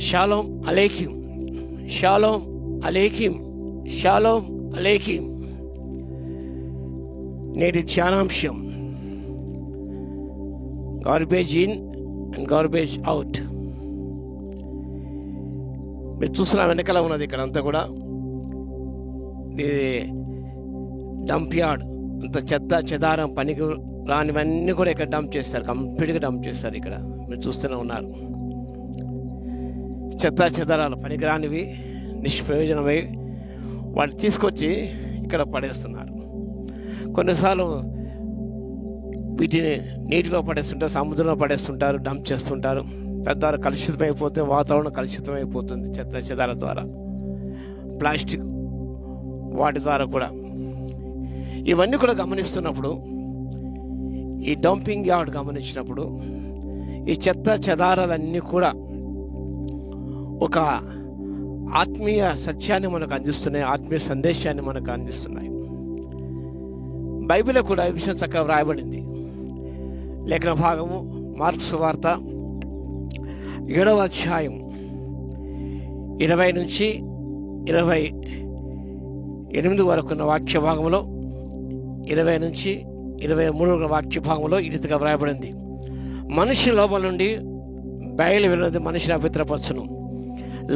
Shalom అలేకిం, షాలోమ్ అలేకిం, షాలోమ్ అలేకిం. నేటి ధ్యానాంశం garbage in and garbage out. మీరు చూస్తున్న వెనకాల ఉన్నది ఇక్కడ అంతా కూడా ఇది డంప్ యార్డ్. అంత చెత్త చెదారం పనికి రానివన్నీ కూడా ఇక్కడ డంప్ చేస్తారు, కంప్లీట్గా డంప్ చేస్తారు. ఇక్కడ మీరు చూస్తూనే ఉన్నారు. చెత్త చెదారాలు పనికిరానివి, నిష్ప్రయోజనమై వాటిని తీసుకొచ్చి ఇక్కడ పడేస్తున్నారు. కొన్నిసార్లు వీటిని నీటిలో పడేస్తుంటారు, సముద్రంలో పడేస్తుంటారు, డంప్ చేస్తుంటారు. తద్వారా కలుషితమైపోతే వాతావరణం కలుషితమైపోతుంది చెత్త చెదాల ద్వారా, ప్లాస్టిక్ వాటి ద్వారా కూడా. ఇవన్నీ కూడా గమనిస్తున్నప్పుడు, ఈ డంపింగ్ యార్డ్ గమనించినప్పుడు, ఈ చెత్త చెదారాలన్నీ కూడా ఒక ఆత్మీయ సత్యాన్ని మనకు అందిస్తున్నాయి, ఆత్మీయ సందేశాన్ని మనకు అందిస్తున్నాయి. బైబిల్లో కూడా ఈ విషయం చక్కగా వ్రాయబడింది. లేఖన భాగము మార్కు సువార్త 7వ అధ్యాయం 20 నుంచి 28 వరకు ఉన్న వాక్య భాగంలో, 20 నుంచి 23 వాక్య భాగంలో ఈ రీతిగా వ్రాయబడింది. మనిషి లోపల నుండి బయలు వెళ్ళినది మనిషిని అపవిత్రపరచును.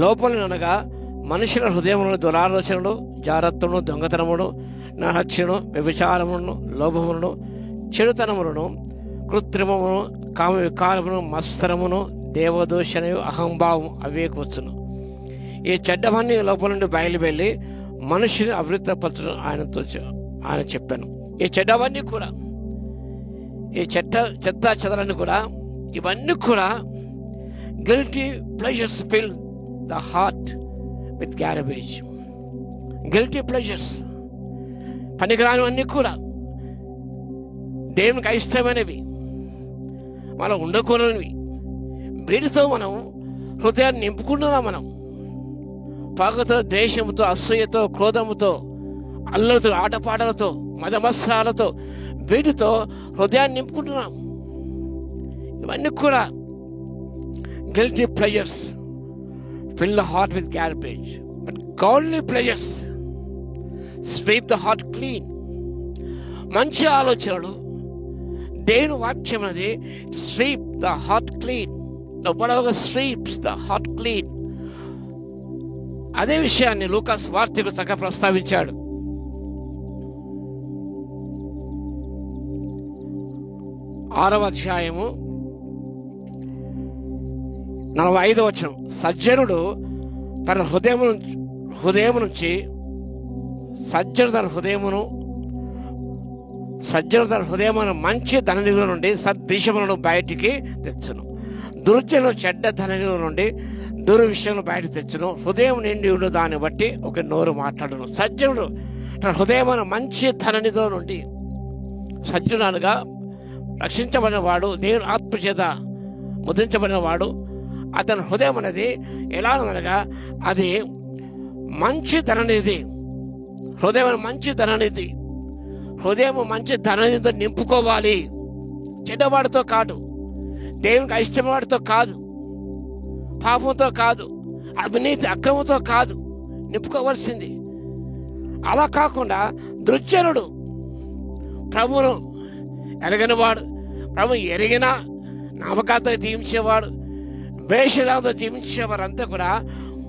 లోపల అనగా మనుషుల హృదయములను దురాలోచనలు, జారత్వమును, దొంగతనమును, నహత్యను, వ్యభిచారమును, లోభమును, చెడుతనములను, కృత్రిమమును, కామ వికారమును, మత్సరమును, దేవదూషణయు, అహంభావం అవేకొచ్చును. ఈ చెడ్డవన్నీ లోపల నుండి బయలు వెళ్ళి మనుషుని అపవిత్రపరచును ఆయన చెప్పాను. ఈ చెడ్డవన్నీ కూడా, ఈ చెత్త చెదలన్నీ కూడా, ఇవన్నీ కూడా guilty pleasures fill the heart with garbage. Guilty pleasures, పనికిరానివన్నీ కూడా, దేవునికి అయిష్టమైనవి, మనం ఉండకూడనివి, వీటితో మనం హృదయాన్ని నింపుకుంటున్నాం. మనం పగతో, ద్వేషంతో, అసూయతో, క్రోధముతో, అల్లరితో, ఆటపాటలతో, మదమత్సరాలతో, వీటితో హృదయాన్ని నింపుకుంటున్నాం. ఇవన్నీ కూడా guilty pleasures fill the heart with garbage, but godly pleasures sweep the heart clean. మంచి ఆలోచనలు, దేవుని వాక్యం అనేది sweep the heart clean. whatever sweeps the heart clean. అదే విషయాన్ని లూకా సువార్తికుడు చక్కగా ప్రస్తావించాడు. 6వ అధ్యాయము 45వ వచనం. సజ్జనుడు తన హృదయమును మంచి ధననిధుల నుండి సద్విషయములను బయటికి తెచ్చును. దుర్జనుడు చెడ్డ ధననిధుల నుండి దుర్విషయములను బయటకు తెచ్చును. హృదయం నిండి దాన్ని బట్టి ఒక నోరు మాట్లాడును. సజ్జనుడు తన హృదయమును మంచి ధననిధుల నుండి, సజ్జనుడు అనగా రక్షించబడిన వాడు, దేవుని ఆత్మ చేత ముద్రించబడిన వాడు. అతని హృదయం అనేది ఎలా అనగా అది మంచి ధననిధి. హృదయం మంచి ధననిధి. హృదయం మంచి ధననిధితో నింపుకోవాలి. చెడ్డవాడితో కాదు, దేవునికి అయిష్టవాడితో కాదు, పాపంతో కాదు, అవినీతి అక్రమంతో కాదు నింపుకోవాల్సింది. అలా కాకుండా దుర్జనుడు, ప్రభువును ఎరగనివాడు, ప్రభు ఎరిగిన నామకాంతో జీవించేవాడు, వేషధాంతో జీవించేవారంతా కూడా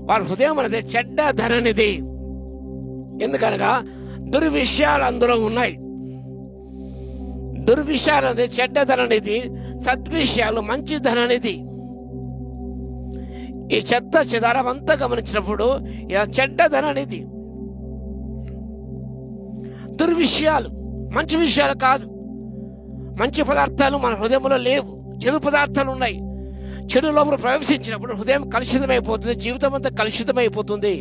వారి హృదయం అనేది చెడ్డ ధననిధి. ఎందుకనగా దుర్విషయాలు అందులో ఉన్నాయి. దుర్విషయాలు అనేది చెడ్డ ధననిధి, సద్విషయాలు మంచి ధననిధి. ఈ చెత్త చెదారం అంతా గమనించినప్పుడు ఇలా చెడ్డ ధననిధి. దుర్విషయాలు, మంచి విషయాలు కాదు. మంచి పదార్థాలు మన హృదయంలో లేవు, చెడు పదార్థాలు ఉన్నాయి. చెడు లోపల ప్రవేశించినప్పుడు హృదయం కలుషితమైపోతుంది, జీవితం అంతా కలుషితమైపోతుంది.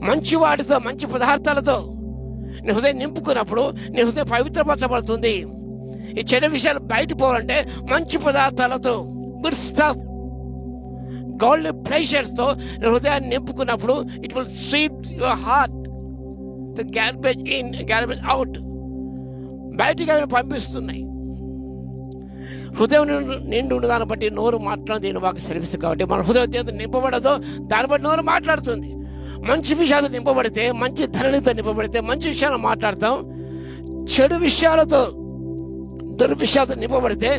మంచి వాటితో, మంచి పదార్థాలతో నీ హృదయం నింపుకున్నప్పుడు నీ హృదయం పవిత్రపరచబడుతుంది. ఈ చెడు విషయాలు బయట పోవాలంటే మంచి పదార్థాలతో, గుడ్ స్టఫ్, గాడ్లీ ప్లెజర్స్ తో నీ హృదయాన్ని నింపుకున్నప్పుడు it will sweep your heart. The garbage in, garbage out. బయటికి అవి పంపిస్తున్నాయి. హృదయం నిండి ఉన్న దాన్ని బట్టి నోరు మాట్లాడి దీని వాకి సెలవిస్తుంది. కాబట్టి మన హృదయం దేంతో నింపబడదో దాన్ని బట్టి నోరు మాట్లాడుతుంది. మంచి విషయాలు నింపబడితే, మంచి ధరణితో నింపబడితే మంచి విషయాలు మాట్లాడతాం. చెడు విషయాలతో, దుర్విషయాలతో నింపబడితే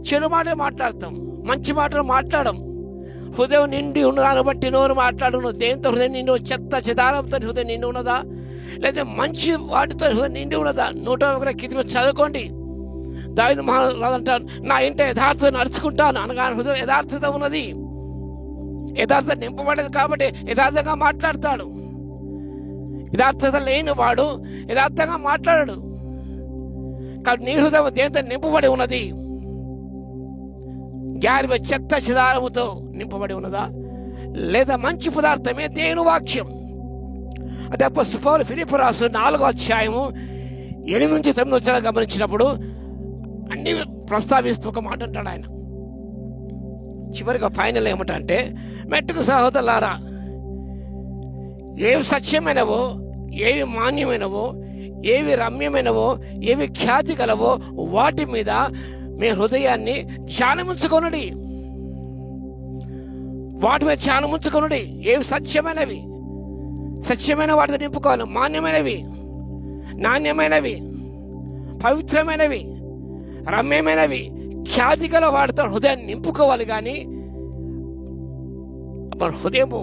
చెడు మాటలు మాట్లాడతాం, మంచి మాటలు మాట్లాడడం. హృదయం నిండి ఉన్నదాన్ని బట్టి నోరు మాట్లాడను. దేంతో హృదయం నిండి, చెత్త చెదారంతో హృదయం నిండి ఉన్నదా, లేదా మంచి వాటితో హృదయం నిండి ఉన్నదా? 101 కీర్తన చదువుకోండి. దావీదు మహారాజు అంటారు, నా ఇంట యథార్థత నడుచుకుంటాను అనగా హృదయం యథార్థత ఉన్నది. యథార్థత నింపబడదు కాబట్టి యథార్థంగా మాట్లాడతాడు. యథార్థత లేని వాడు యథార్థంగా మాట్లాడడు. కాబట్టి నీ హృదయం దేంతో నింపబడి ఉన్నది? గ్యారిబ చెత్త చిదారముతో నింపబడి ఉన్నదా, లేదా మంచి పదార్థమే దేవుని వాక్యం? అదే అపోస్తలుడు పౌలు ఫిలిప్పీయులకు రాసిన 4వ అధ్యాయము 8-9 గమనించినప్పుడు అన్ని ప్రస్తావిస్తూ ఒక మాట అంటాడు ఆయన. చివరిగా ఫైనల్ ఏమిటంటే, మెట్టుకు సహోదరులారా, ఏవి సత్యమైనవో, ఏవి మాన్యమైనవో, ఏవి రమ్యమైనవో, ఏవి ఖ్యాతి గలవో వాటి మీద మీ హృదయాన్ని ధ్యానముంచుకొనుడి. వాటి మీద ధ్యానముంచుకొనుడి. ఏవి సత్యమైనవి, సత్యమైన వాటితో నింపుకోవాలి. మాన్యమైనవి, నాణ్యమైనవి, పవిత్రమైనవి, రమ్యమైనవి, ఖ్యాతి గల వాటితో హృదయాన్ని నింపుకోవాలి. కానీ మన హృదయము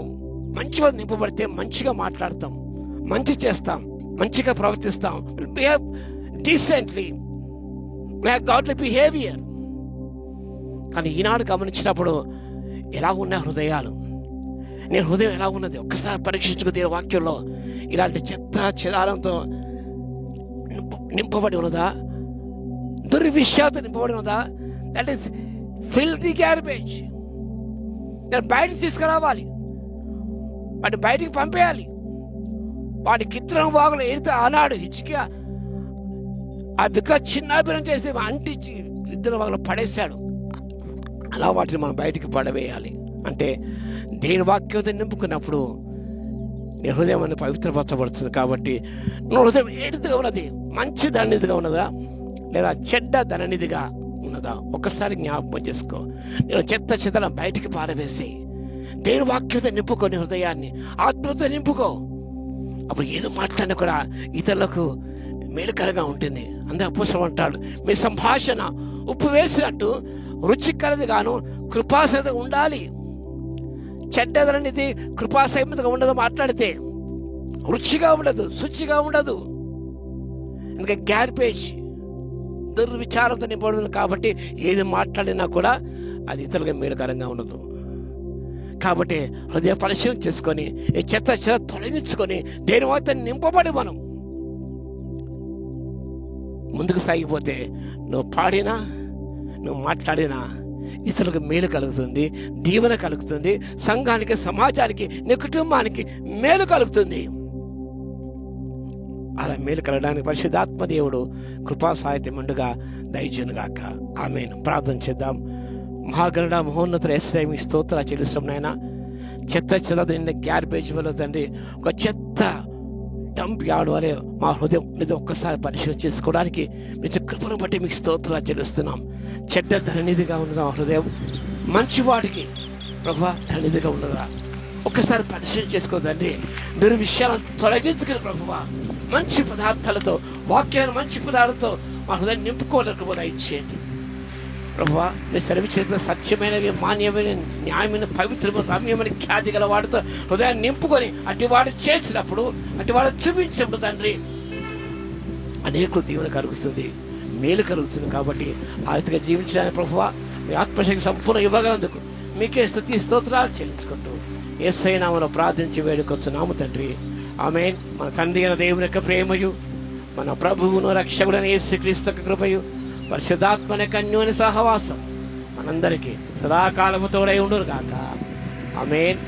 మంచిగా నింపబడితే మంచిగా మాట్లాడతాం, మంచి చేస్తాం, మంచిగా ప్రవర్తిస్తాం. Behave decently, godly behaviour. కానీ ఈనాడు గమనించినప్పుడు ఎలా ఉన్నాయి హృదయాలు? నీ హృదయం ఎలా ఉన్నది? ఒక్కసారి పరీక్షించుకో. దేవుని వాక్యంలో ఇలాంటి చెత్త చెదారంతో నింపబడి ఉన్నదా, దుర్విషయాలతో నింపబడి ఉన్నదా? That is filthy garbage. నేను బయటకు తీసుకురావాలి, వాటిని బయటికి పంపేయాలి. వాటి కిత్రం వాగులు ఏదైతే ఆనాడు హిజ్కియా ఆ విగ్రహ చిన్నాభినం చేసి అంటించి ఇద్దరు వాగులు పడేశాడు, అలా వాటిని మనం బయటికి పడవేయాలి. అంటే దేని వాక్యంతో నింపుకున్నప్పుడు నీ హృదయం అనేది పవిత్రపరచబడుతుంది. కాబట్టి నువ్వు హృదయం ఏదిగా ఉన్నది? మంచి ధననిధిగా ఉన్నదా, లేదా చెడ్డ ధననిధిగా ఉన్నదా? ఒక్కసారి జ్ఞాపకం చేసుకో. నేను చెత్త చెత్తను బయటికి పారవేసి దేని వాక్యంతో నింపుకో. నీ హృదయాన్ని ఆత్మతో నింపుకో. అప్పుడు ఏదో మాట్లాడినా కూడా ఇతరులకు మేలుకరంగా ఉంటుంది. అందరూ అపోస్తలుడు అంటాడు, మీ సంభాషణ ఉప్పు వేసినట్టు రుచికరది గాను కృపాసహితంగా ఉండాలి. చెడ్డదనేది కృపాసహితంగా ఉండదు. మాట్లాడితే రుచిగా ఉండదు, శుచిగా ఉండదు. ఎందుకంటే గార్బేజ్, దుర్విచారంతో నింపబడింది. కాబట్టి ఏది మాట్లాడినా కూడా అది ఇతరులుగా మేలుకరంగా ఉండదు. కాబట్టి హృదయ పరిశీలన చేసుకొని ఈ చెత్త తొలగించుకొని దేని వద్ద నింపబడి మనం ముందుకు సాగిపోతే నువ్వు పాడినా, నువ్వు మాట్లాడినా ఇతరులకు మేలు కలుగుతుంది, దీవెన కలుగుతుంది. సంఘానికి, సమాజానికి, నీ కుటుంబానికి మేలు కలుగుతుంది. అలా మేలు కలగడానికి పరిశుద్ధాత్మ దేవుడు కృపా సాహిత్యం ముందుగా దయచేయునుగాక. ఆమేన్. ప్రార్థన చేద్దాం. మహాగణుడ మహోన్నతుల యేసయ్య మీ స్తోత్ర చెల్లిస్తాం నాయన. చెత్త నిన్న గ్యార్బేజ్ వల్ల తండ్రి, ఒక చెత్త డంప్ యార్డ్ వలె మా హృదయం మీద ఒక్కసారి పరిశీలన చేసుకోవడానికి మీ కృపను బట్టి మీకు స్తోత్ర చెల్లిస్తున్నాం. చెడ్డ ధననిధిగా ఉన్నదా మా హృదయం? మంచి వాటికి ప్రభా ధననిధిగా ఉన్నదా? ఒక్కసారి పరిశీలన చేసుకోదండి. దుర్విషయాలను తొలగించుకుని ప్రభువా మంచి పదార్థాలతో, వాక్యాన్ని మంచి పదార్థాలతో మా హృదయం నింపుకోవడానికి కూడా ఇచ్చేయండి ప్రభువా. మీ సెలవిచ్చిన సత్యమైనవి, మాన్యమైన, న్యాయమైన, పవిత్రమైన, రమ్యమైన, ఖ్యాతి గల వాటితో హృదయాన్ని నింపుకొని అటువాడు చేసినప్పుడు, అటువాడు చూపించినప్పుడు తండ్రి అనేకులు దీవెన కలుగుతుంది, మేలు కలుగుతుంది. కాబట్టి ఆ రీతిగా జీవించడానికి ప్రభువా మీ ఆత్మశక్తి సంపూర్ణ ఇవ్వగలందుకు మీకే స్తుతి స్తోత్రాలు చెల్లించుకుంటూ యేసయ్య నామములో ప్రార్థించి వేడుకొచ్చున్నాము తండ్రి. ఆమేన్. మన తండ్రి అయిన దేవుని యొక్క ప్రేమయు, మన ప్రభువును రక్షకుడైన యేసుక్రీస్తు యొక్క కృపయు, పరిశుద్ధాత్మ యొక్క అన్యోన్య సహవాసం మనందరికీ సదాకాలము తోడై ఉండును గాక. ఆమేన్.